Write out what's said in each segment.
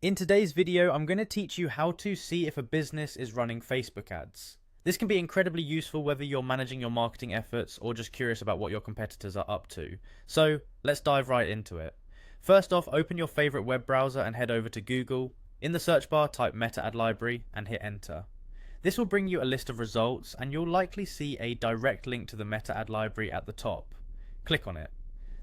In today's video, I'm going to teach you how to see if a business is running Facebook ads. This can be incredibly useful whether you're managing your marketing efforts or just curious about what your competitors are up to. So let's dive right into it. First off, open your favorite web browser and head over to Google. In the search bar, type Meta Ad Library and hit enter. This will bring you a list of results and you'll likely see a direct link to the Meta Ad Library at the top. Click on it.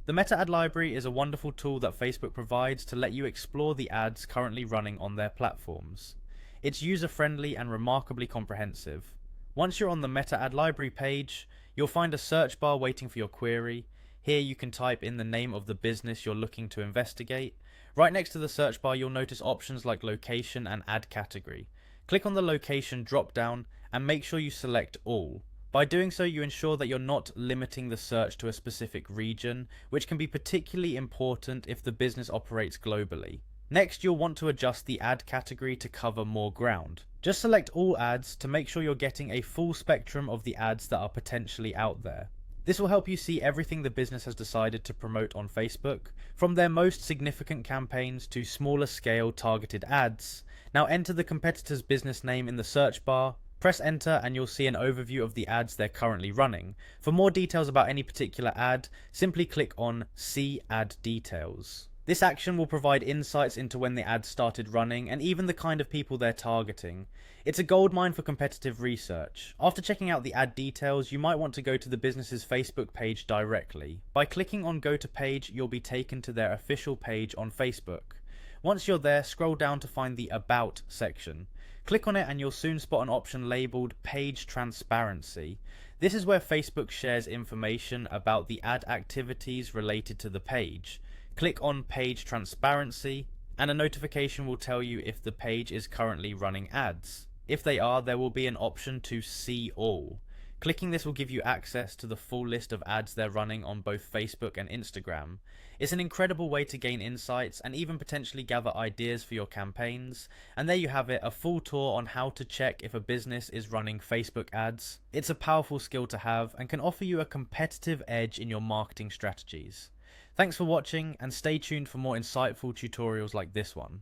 The Meta Ad Library is a wonderful tool that Facebook provides to let you explore the ads currently running on their platforms. It's user-friendly and remarkably comprehensive. Once you're on the Meta Ad Library page, you'll find a search bar waiting for your query. Here you can type in the name of the business you're looking to investigate. Right next to the search bar, you'll notice options like location and ad category. Click on the location drop-down and make sure you select all. By doing so, you ensure that you're not limiting the search to a specific region, which can be particularly important if the business operates globally. Next, you'll want to adjust the ad category to cover more ground. Just select all ads to make sure you're getting a full spectrum of the ads that are potentially out there. This will help you see everything the business has decided to promote on Facebook, from their most significant campaigns to smaller scale targeted ads. Now enter the competitor's business name in the search bar. Press enter and you'll see an overview of the ads they're currently running. For more details about any particular ad, simply click on See Ad Details. This action will provide insights into when the ads started running and even the kind of people they're targeting. It's a goldmine for competitive research. After checking out the ad details, you might want to go to the business's Facebook page directly. By clicking on Go to Page, you'll be taken to their official page on Facebook. Once you're there, scroll down to find the About section. Click on it and you'll soon spot an option labelled Page Transparency. This is where Facebook shares information about the ad activities related to the page. Click on Page Transparency and a notification will tell you if the page is currently running ads. If they are, there will be an option to See All. Clicking this will give you access to the full list of ads they're running on both Facebook and Instagram. It's an incredible way to gain insights and even potentially gather ideas for your campaigns. And there you have it, a full tour on how to check if a business is running Facebook ads. It's a powerful skill to have and can offer you a competitive edge in your marketing strategies. Thanks for watching and stay tuned for more insightful tutorials like this one.